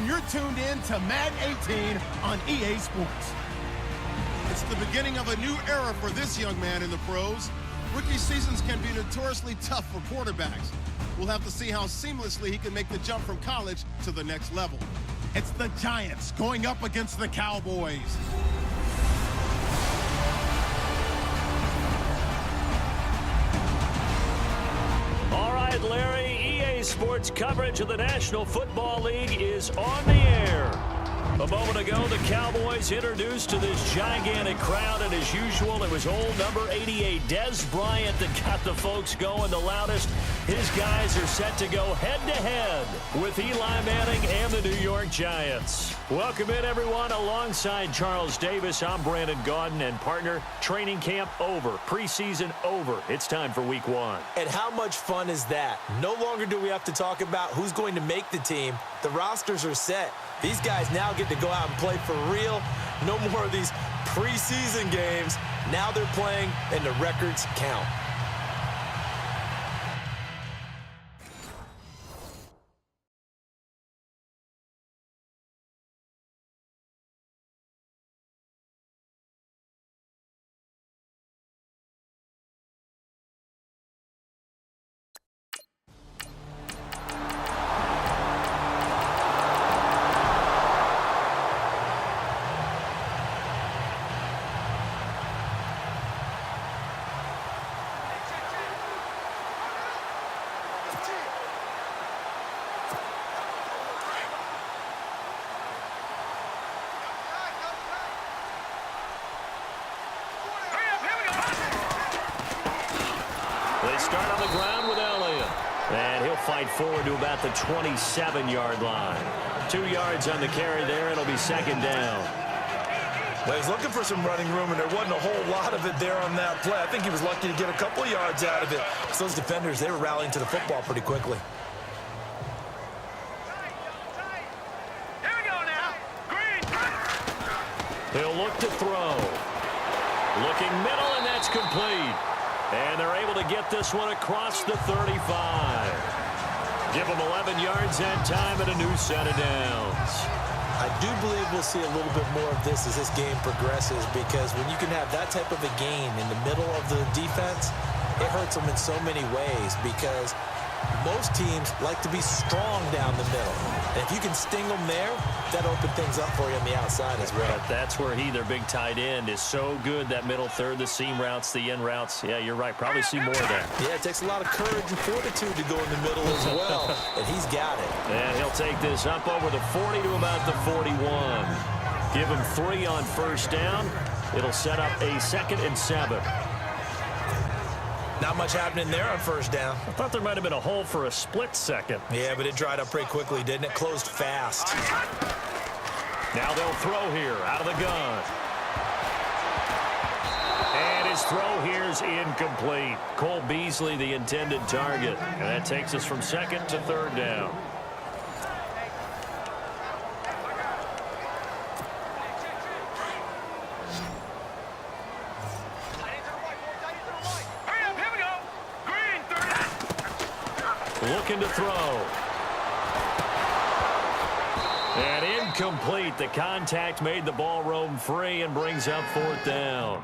and you're tuned in to Madden 18 on EA Sports. It's the beginning of a new era for this young man in the pros. Rookie seasons can be notoriously tough for quarterbacks. We'll have to see how seamlessly he can make the jump from college to the next level. It's the Giants going up against the Cowboys. All right, Larry, EA Sports coverage of the National Football League is on the air. A moment ago, the Cowboys introduced to this gigantic crowd, and as usual, it was old number 88, Dez Bryant, that got the folks going the loudest. His guys are set to go head-to-head with Eli Manning and the New York Giants. Welcome in, everyone. Alongside Charles Davis, I'm Brandon Gaudin, and partner, training camp over, preseason over. It's time for week one. And how much fun is that? No longer do we have to talk about who's going to make the team. The rosters are set. These guys now get to go out and play for real. No more of these preseason games. Now they're playing, and the records count. They start on the ground with Elliott. And he'll fight forward to about the 27-yard line. 2 yards on the carry there. It'll be second down. Well, he's looking for some running room, and there wasn't a whole lot of it there on that play. I think he was lucky to get a couple of yards out of it. So those defenders, they were rallying to the football pretty quickly. Here we go now. Green. He'll look to throw. Looking middle, and that's complete. And they're able to get this one across the 35. Give them 11 yards that time and a new set of downs. I do believe we'll see a little bit more of this as this game progresses, because when you can have that type of a gain in the middle of the defense, it hurts them in so many ways, because most teams like to be strong down the middle. And if you can sting them there, that'll open things up for you on the outside as well. But that's where their big tight end, is so good, that middle third, the seam routes, the in routes. Yeah, you're right. Probably see more of that. Yeah, it takes a lot of courage and fortitude to go in the middle as well. And he's got it. And he'll take this up over the 40 to about the 41. Give him 3 on first down. It'll set up a 2nd and 7. Not much happening there on first down. I thought there might have been a hole for a split second. Yeah, but it dried up pretty quickly, didn't it? Closed fast. Now they'll throw here out of the gun. And his throw here's incomplete. Cole Beasley, the intended target. And that takes us from 2nd to 3rd down. Looking to throw. And incomplete. The contact made the ball roam free and brings up 4th down.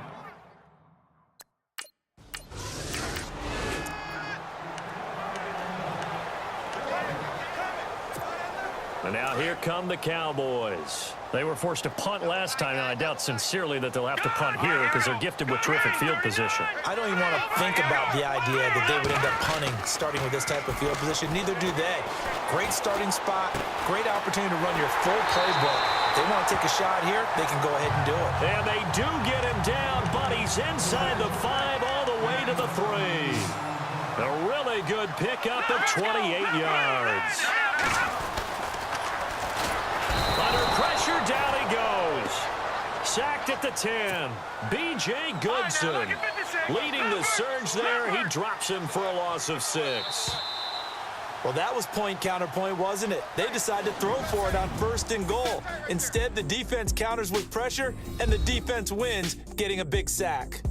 And now here come the Cowboys. They were forced to punt last time, and I doubt sincerely that they'll have to punt here because they're gifted with terrific field position. I don't even want to think about the idea that they would end up punting starting with this type of field position. Neither do they. Great starting spot, great opportunity to run your full playbook. If they want to take a shot here, they can go ahead and do it. And they do get him down, but he's inside the 5 all the way to the 3. A really good pickup of 28 yards. Under pressure, down he goes. Sacked at the 10. B.J. Goodson leading the surge there. He drops him for a loss of 6. Well, that was point counterpoint, wasn't it? They decided to throw for it on 1st and goal. Instead, the defense counters with pressure, and the defense wins, getting a big sack.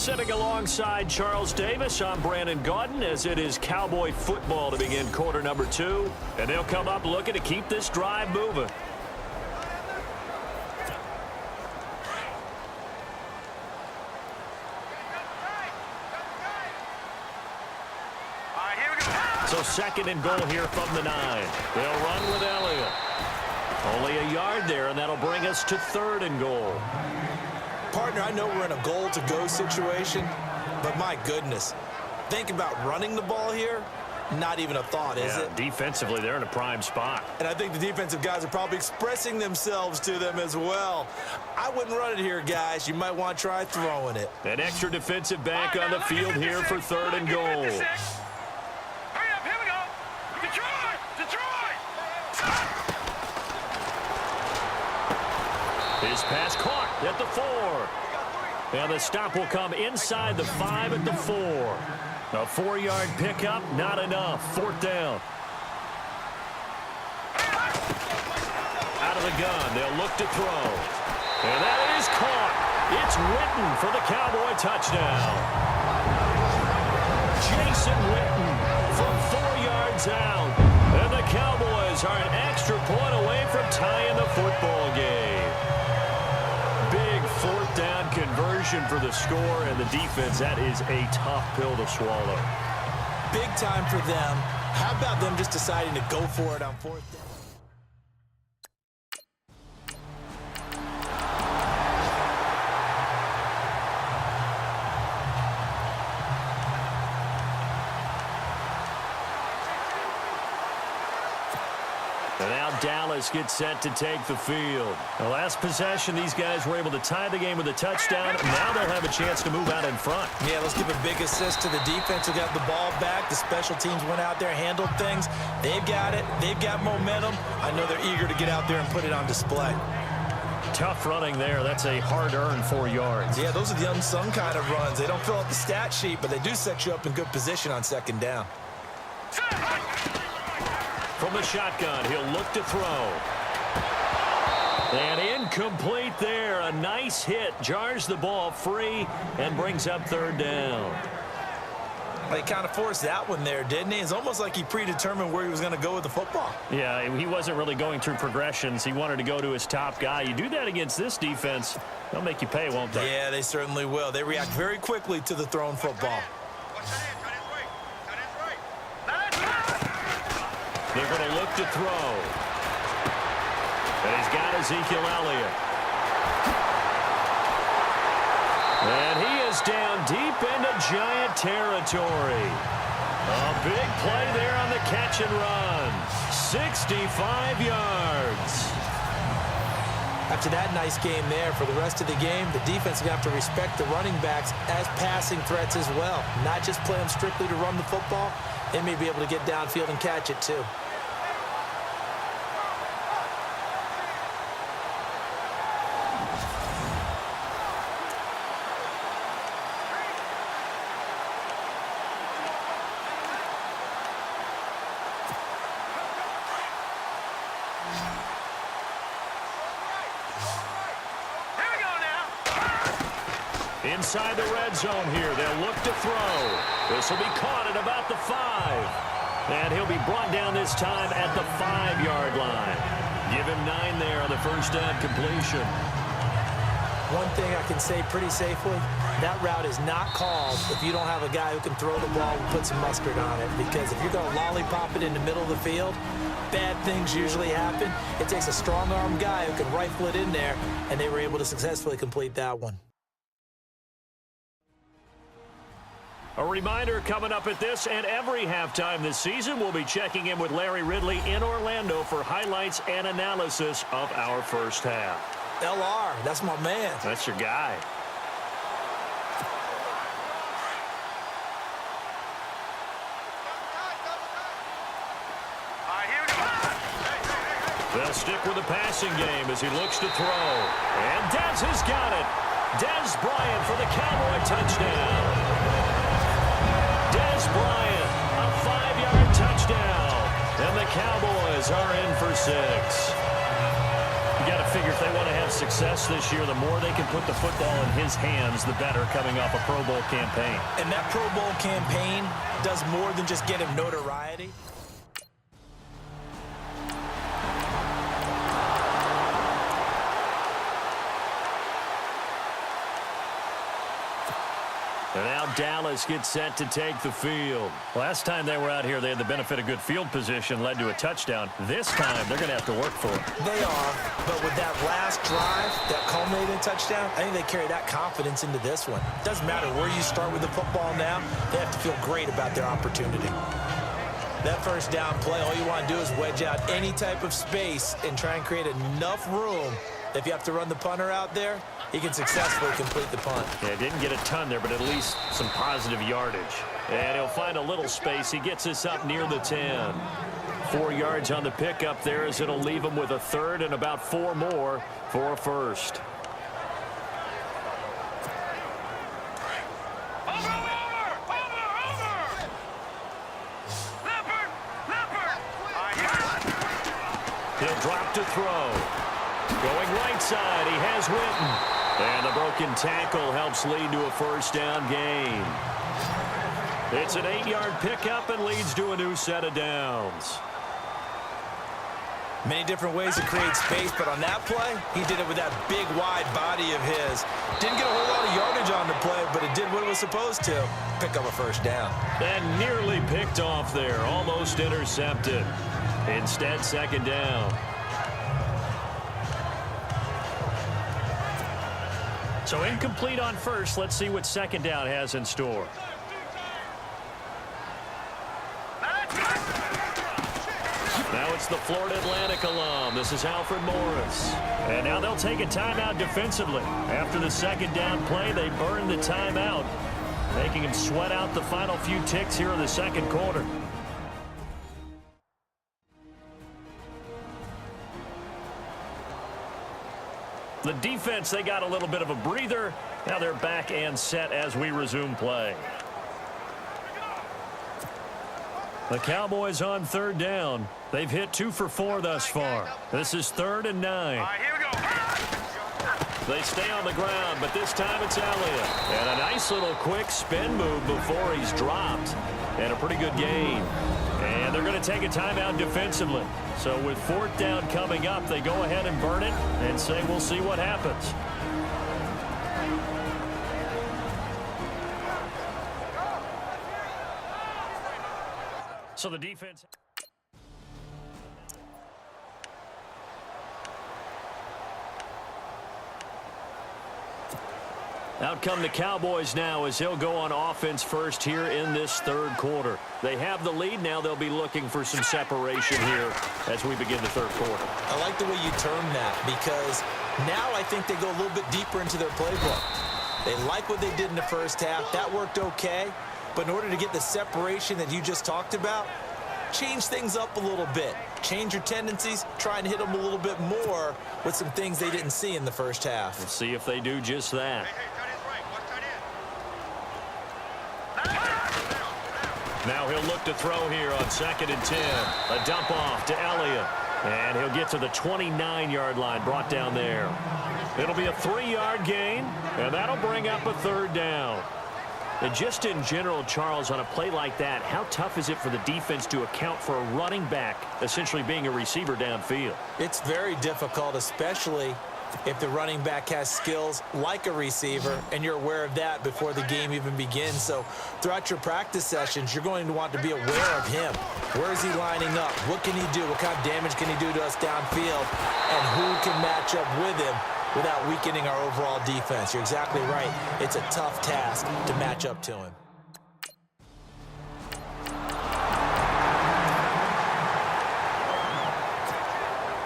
Sitting alongside Charles Davis, I'm Brandon Gaudin, as it is Cowboy football to begin quarter number 2. And they'll come up looking to keep this drive moving. So second and goal here from the 9. They'll run with Elliott. Only a yard there, and that'll bring us to third and goal. Partner, I know we're in a goal-to-go situation, but my goodness, think about running the ball here. Not even a thought, is it? Defensively, they're in a prime spot. And I think the defensive guys are probably expressing themselves to them as well. I wouldn't run it here, guys. You might want to try throwing it. An extra defensive back on the field here for third and goal. Hurry up, here we go. Detroit! Detroit! His pass caught at the 4. And the stop will come inside the 5 at the 4. A 4-yard pickup, not enough. Fourth down. Out of the gun, they'll look to throw. And that is caught. It's Witten for the Cowboy touchdown. Jason Witten from 4 yards out. And the Cowboys are an extra point away from tying the football game. Big fourth down conversion for the score, and the defense, that is a tough pill to swallow. Big time for them. How about them just deciding to go for it on fourth down? And now Dallas gets set to take the field. The last possession, these guys were able to tie the game with a touchdown. Now they'll have a chance to move out in front. Yeah, let's give a big assist to the defense who got the ball back. The special teams went out there, handled things. They've got it. They've got momentum. I know they're eager to get out there and put it on display. Tough running there. That's a hard-earned 4 yards. Yeah, those are the unsung kind of runs. They don't fill out the stat sheet, but they do set you up in good position on second down. From the shotgun, he'll look to throw. And incomplete there. A nice hit. Jars the ball free and brings up third down. Well, he kind of forced that one there, didn't he? It's almost like he predetermined where he was going to go with the football. Yeah, he wasn't really going through progressions. He wanted to go to his top guy. You do that against this defense, they'll make you pay, won't they? Yeah, they certainly will. They react very quickly to the thrown football. They're going to look to throw. And he's got Ezekiel Elliott. And he is down deep into Giant territory. A big play there on the catch and run. 65 yards. After that nice game there, for the rest of the game, the defense is going to have to respect the running backs as passing threats as well. Not just play them strictly to run the football. They may be able to get downfield and catch it too. Inside the red zone here, they'll look to throw. This will be caught at about the 5. And he'll be brought down this time at the 5-yard line. Give him 9 there on the first down completion. One thing I can say pretty safely, that route is not called if you don't have a guy who can throw the ball and put some mustard on it. Because if you're going to lollipop it in the middle of the field, bad things usually happen. It takes a strong-arm guy who can rifle it in there, and they were able to successfully complete that one. A reminder coming up at this and every halftime this season, we'll be checking in with Larry Ridley in Orlando for highlights and analysis of our first half. LR, that's my man. That's your guy. They'll stick with the passing game as he looks to throw. And Dez has got it. Dez Bryant for the Cowboy touchdown. Dez Bryant, a 5-yard touchdown. And the Cowboys are in for 6. You got to figure if they want to have success this year, the more they can put the football in his hands, the better, coming off a Pro Bowl campaign. And that Pro Bowl campaign does more than just get him notoriety. And now Dallas gets set to take the field. Last time they were out here, they had the benefit of good field position, led to a touchdown. This time, they're going to have to work for it. They are, but with that last drive, that culminating touchdown, I think they carry that confidence into this one. Doesn't matter where you start with the football now, they have to feel great about their opportunity. That first down play, all you want to do is wedge out any type of space and try and create enough room. If you have to run the punter out there, he can successfully complete the punt. Yeah, didn't get a ton there, but at least some positive yardage. And he'll find a little space. He gets us up near the 10. 4 yards on the pickup there as it'll leave him with a third and about 4 more for a first. He'll drop to throw. Going right side, he has Witten. And the broken tackle helps lead to a first down gain. It's an 8-yard pickup and leads to a new set of downs. Many different ways to create space, but on that play, he did it with that big, wide body of his. Didn't get a whole lot of yardage on the play, but it did what it was supposed to. Pick up a first down. And nearly picked off there, almost intercepted. Instead, second down. So incomplete on first. Let's see what second down has in store. Now it's the Florida Atlantic alum. This is Alfred Morris. And now they'll take a timeout defensively. After the second down play, they burn the timeout, making him sweat out the final few ticks here in the second quarter. The defense, they got a little bit of a breather. Now they're back and set as we resume play. The Cowboys on third down. They've hit 2 for 4 thus far. This is 3rd and 9. All right, here we go. They stay on the ground, but this time it's Elliott. And a nice little quick spin move before he's dropped. And a pretty good gain. And they're going to take a timeout defensively. So with 4th down coming up, they go ahead and burn it and say we'll see what happens. So the defense... Out come the Cowboys now as he'll go on offense first here in this third quarter. They have the lead. Now they'll be looking for some separation here as we begin the third quarter. I like the way you term that because now I think they go a little bit deeper into their playbook. They like what they did in the first half. That worked okay. But in order to get the separation that you just talked about, change things up a little bit. Change your tendencies, try and hit them a little bit more with some things they didn't see in the first half. We'll see if they do just that. Now he'll look to throw here on 2nd and 10. A dump off to Elliott. And he'll get to the 29-yard line, brought down there. It'll be a 3-yard gain, and that'll bring up a 3rd down. And just in general, Charles, on a play like that, how tough is it for the defense to account for a running back essentially being a receiver downfield? It's very difficult, especially if the running back has skills like a receiver, and you're aware of that before the game even begins. So throughout your practice sessions, you're going to want to be aware of him. Where is he lining up? What can he do? What kind of damage can he do to us downfield? And who can match up with him without weakening our overall defense? You're exactly right. It's a tough task to match up to him.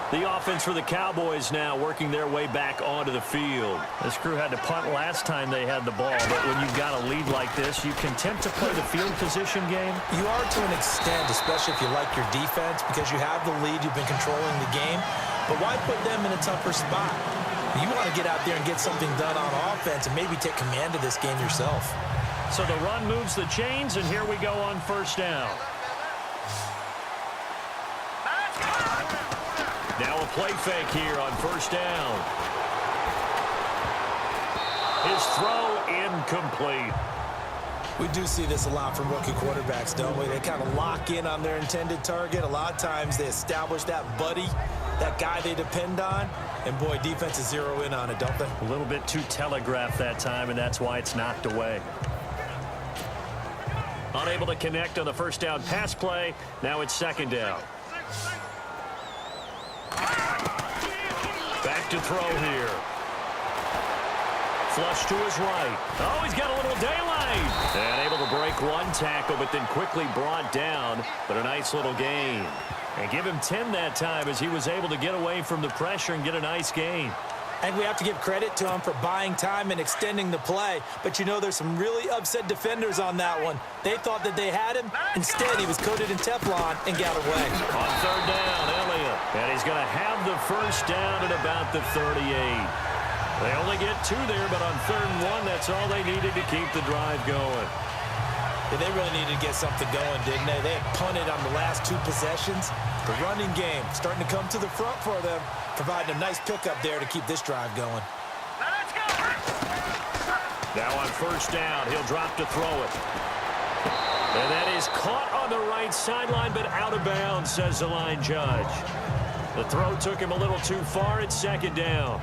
The offense for the Cowboys now working their way back onto the field. This crew had to punt last time they had the ball, but when you've got a lead like this, you content to play the field position game? You are to an extent, especially if you like your defense, because you have the lead, you've been controlling the game. But why put them in a tougher spot? You want to get out there and get something done on offense and maybe take command of this game yourself. So the run moves the chains, and here we go on 1st down. Now a play fake here on first down. His throw incomplete. We do see this a lot from rookie quarterbacks, don't we? They kind of lock in on their intended target. A lot of times they establish that buddy, that guy they depend on, and boy, defenses zero in on it, don't they? A little bit too telegraphed that time, and that's why it's knocked away. Unable to connect on the first down pass play. Now it's second down. Back to throw here. Flush to his right. Oh, he's got a little daylight. And able to break one tackle, but then quickly brought down. But a nice little gain. And give him 10 that time as he was able to get away from the pressure and get a nice gain. And we have to give credit to him for buying time and extending the play. But you know, there's some really upset defenders on that one. They thought that they had him. Instead, he was coated in Teflon and got away. On third down, Elliott. And he's going to have the first down at about the 38. They only get 2 there, but on 3rd and 1, that's all they needed to keep the drive going. Yeah, they really needed to get something going, didn't they? They had punted on the last 2 possessions. The running game starting to come to the front for them, providing a nice pickup there to keep this drive going. Now on first down, he'll drop to throw it. And that is caught on the right sideline, but out of bounds, says the line judge. The throw took him a little too far. It's second down.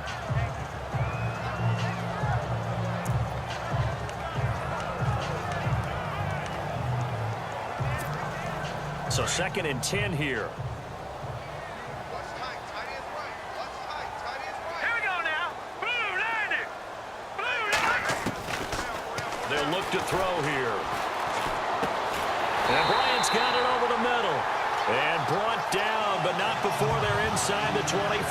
So 2nd and 10 here. They'll look to throw here. And Bryant's got it over the middle. And brought down, but not before they're inside the 25.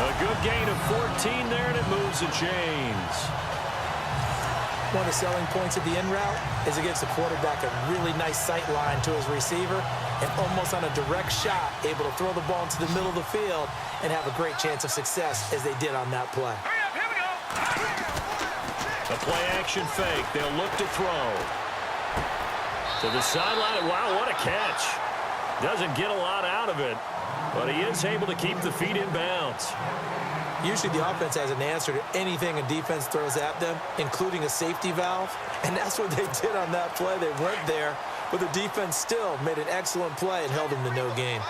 A good gain of 14 there, and it moves the chains. One of the selling points of the in route is it gives the quarterback a really nice sight line to his receiver and almost on a direct shot able to throw the ball into the middle of the field and have a great chance of success as they did on that play. A play-action fake. They'll look to throw. To the sideline. Wow, what a catch. Doesn't get a lot out of it, but he is able to keep the feet in bounds. Usually the offense has an answer to anything a defense throws at them, including a safety valve, and that's what they did on that play. They went there, but the defense still made an excellent play and held them to no gain.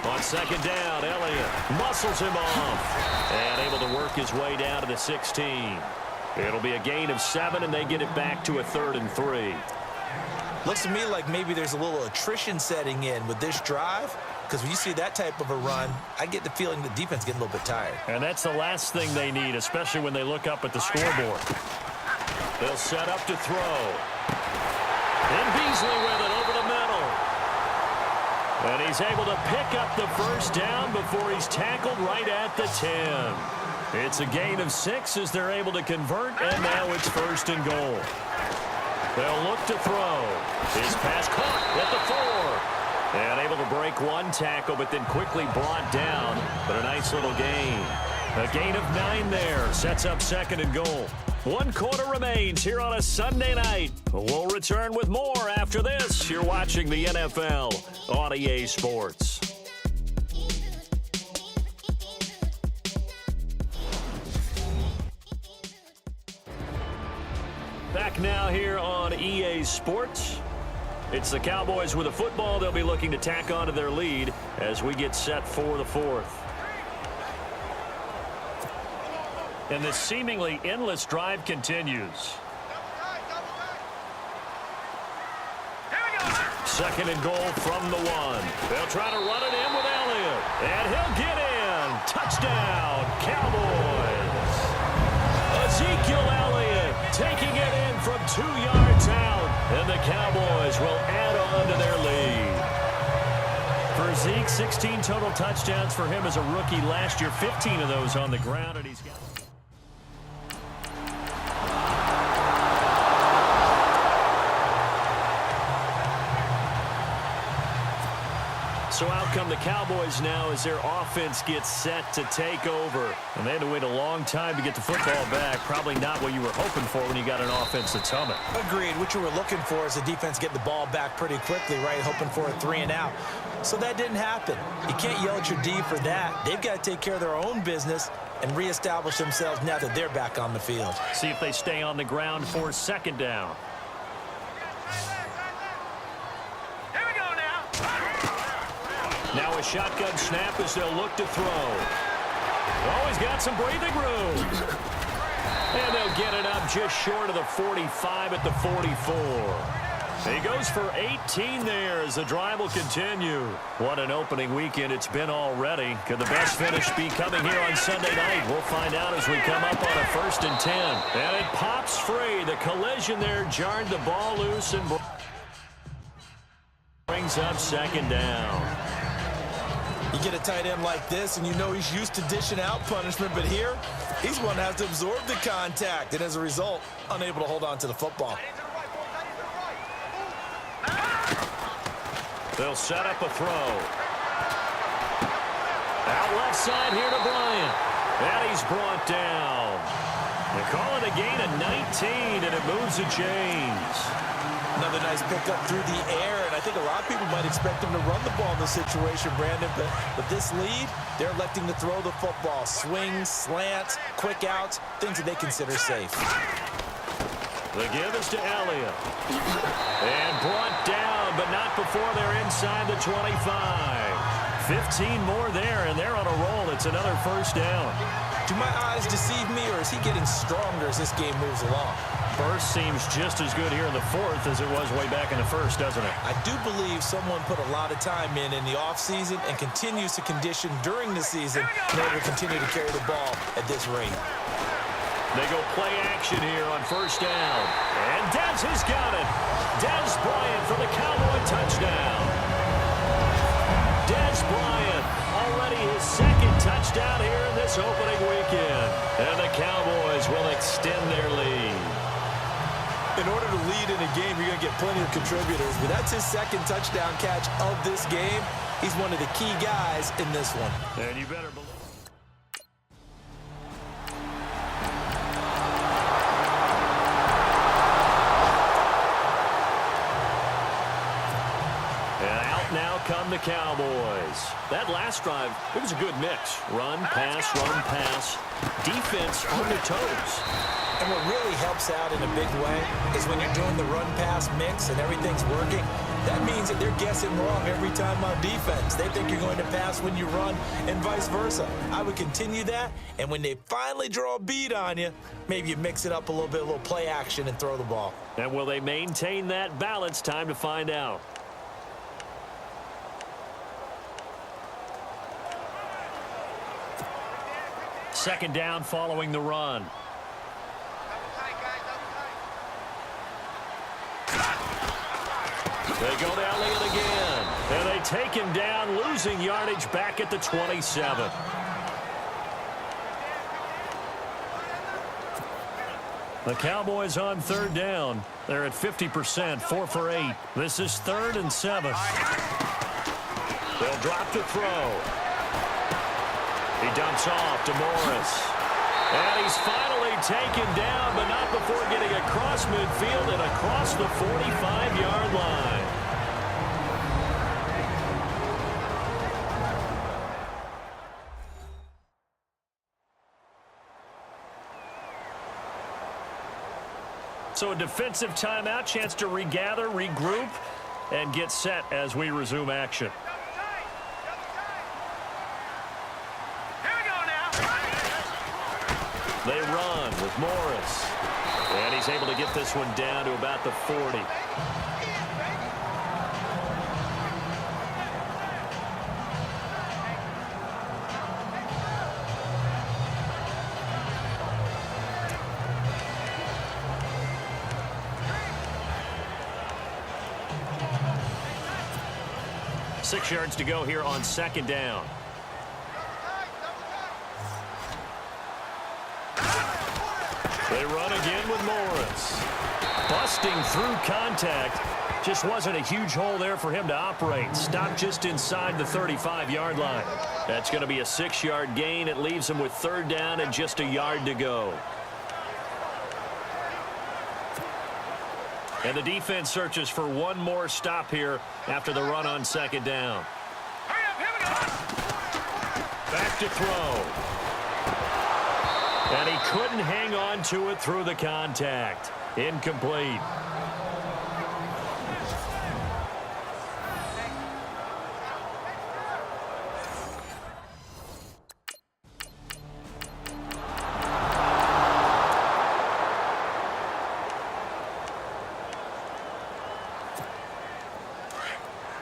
On second down, Elliott muscles him off and able to work his way down to the 16. It'll be a gain of 7, and they get it back to a 3rd and 3. Looks to me like maybe there's a little attrition setting in with this drive, because when you see that type of a run, I get the feeling the defense getting a little bit tired. And that's the last thing they need, especially when they look up at the scoreboard. They'll set up to throw. And Beasley with it over the middle. And he's able to pick up the first down before he's tackled right at the 10. It's a gain of 6 as they're able to convert, and now it's 1st and goal. They'll look to throw. His pass caught at the 4. And able to break one tackle, but then quickly brought down. But a nice little gain. A gain of 9 there. Sets up 2nd and goal. 1 quarter remains here on a Sunday night. We'll return with more after this. You're watching the NFL on EA Sports. Back now here on EA Sports. It's the Cowboys with a football. They'll be looking to tack on to their lead as we get set for the 4th. And this seemingly endless drive continues. 2nd and goal from the 1. They'll try to run it in with Elliott. And he'll get in. Touchdown, Cowboys. Ezekiel Elliott taking it in from 2 yards out. And the Cowboys will add on to their lead. For Zeke, 16 total touchdowns for him as a rookie last year. 15 of those on the ground. And he's got... So out come the Cowboys now as their offense gets set to take over. And they had to wait a long time to get the football back. Probably not what you were hoping for when you got an offense that's humming. Agreed. What you were looking for is the defense getting the ball back pretty quickly, right? Hoping for a 3-and-out. So that didn't happen. You can't yell at your D for that. They've got to take care of their own business and reestablish themselves now that they're back on the field. See if they stay on the ground for second down. Here we go now. Now a shotgun snap as they'll look to throw. Always got some breathing room. And they'll get it up just short of the 45 at the 44. He goes for 18 there as the drive will continue. What an opening weekend it's been already. Could the best finish be coming here on Sunday night? We'll find out as we come up on a 1st and 10. And it pops free. The collision there jarred the ball loose and brings up second down. You get a tight end like this, and you know he's used to dishing out punishment, but here, he's one that has to absorb the contact, and as a result, unable to hold on to the football. They'll set up a throw. Out left side here to Bryant. And he's brought down. They call it a gain of 19, and it moves the chains. Another nice pickup through the air, and I think a lot of people might expect him to run the ball in this situation, Brandon, but with this lead, they're electing to throw the football. Swings, slants, quick outs, things that they consider safe. The give is to Elliott. And brought down, but not before they're inside the 25. 15 more there, and they're on a roll. It's another first down. Do my eyes deceive me, or is he getting stronger as this game moves along? Burst seems just as good here in the 4th as it was way back in the 1st, doesn't it? I do believe someone put a lot of time in the offseason and continues to condition during the season in order to continue to carry the ball at this rate. They go play action here on first down. And Dez has got it. Dez Bryant for the Cowboy touchdown. Dez Bryant, already his 2nd touchdown here in this opening weekend. And the Cowboys will extend their lead. In order to lead in a game, you're going to get plenty of contributors, but that's his 2nd touchdown catch of this game. He's one of the key guys in this one. And you better believe. Now come the Cowboys. That last drive, it was a good mix. Run, pass, defense on their toes. And what really helps out in a big way is when you're doing the run-pass mix and everything's working, that means that they're guessing wrong every time on defense. They think you're going to pass when you run and vice versa. I would continue that, and when they finally draw a beat on you, maybe you mix it up a little bit, a little play action and throw the ball. And will they maintain that balance? Time to find out. Second down following the run. They go to Elliott again. And they take him down, losing yardage back at the 27. The Cowboys on 3rd down. They're at 50%, 4 for 8. This is 3rd and 7. They'll drop to throw. He dumps off to Morris. And he's finally taken down, but not before getting across midfield and across the 45-yard line. So a defensive timeout, chance to regather, regroup, and get set as we resume action. They run with Morris. And he's able to get this one down to about the 40. Six yards to go here on second down. They run again with Morris. Busting through contact. Just wasn't a huge hole there for him to operate. Stopped just inside the 35-yard line. That's going to be a 6-yard gain. It leaves him with 3rd down and just a yard to go. And the defense searches for one more stop here after the run on 2nd down. Back to throw. And he couldn't hang on to it through the contact. Incomplete.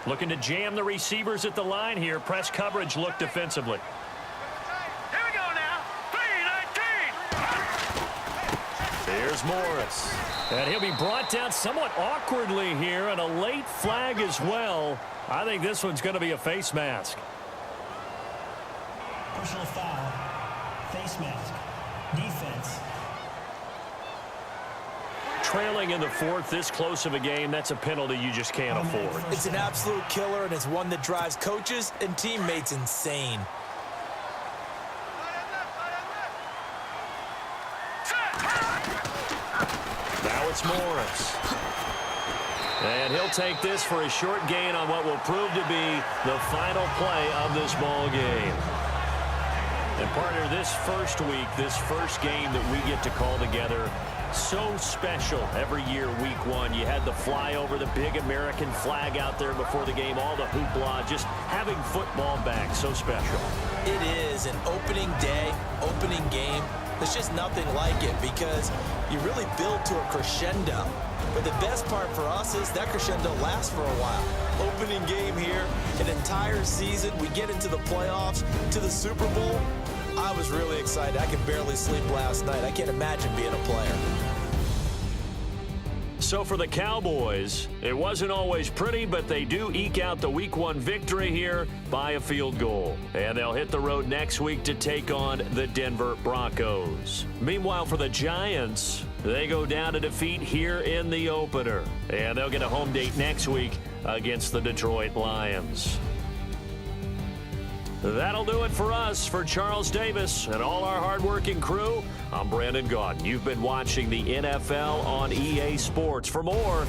Looking to jam the receivers at the line here. Press coverage look defensively. Here we go now. 3-19. Here's Morris. And he'll be brought down somewhat awkwardly here, and a late flag as well. I think this one's going to be a face mask. Personal foul. Face mask. Defense. Trailing in the 4th, this close of a game, that's a penalty you just can't afford. It's an absolute killer, and it's one that drives coaches and teammates insane. Now it's Morris. And he'll take this for a short gain on what will prove to be the final play of this ball game. And partner, this first week, this first game that we get to call together, so special every year, week 1. You had the flyover, the big American flag out there before the game, all the hoopla, just having football back, so special. It is an opening day, opening game. There's just nothing like it because you really build to a crescendo. But the best part for us is that crescendo lasts for a while. Opening game here, an entire season. We get into the playoffs, to the Super Bowl. I was really excited. I could barely sleep last night. I can't imagine being a player. So for the Cowboys, it wasn't always pretty, but they do eke out the Week 1 victory here by a field goal. And they'll hit the road next week to take on the Denver Broncos. Meanwhile, for the Giants, they go down to defeat here in the opener. And they'll get a home date next week against the Detroit Lions. That'll do it for us. For Charles Davis and all our hardworking crew, I'm Brandon Gaudin. You've been watching the NFL on EA Sports. For more,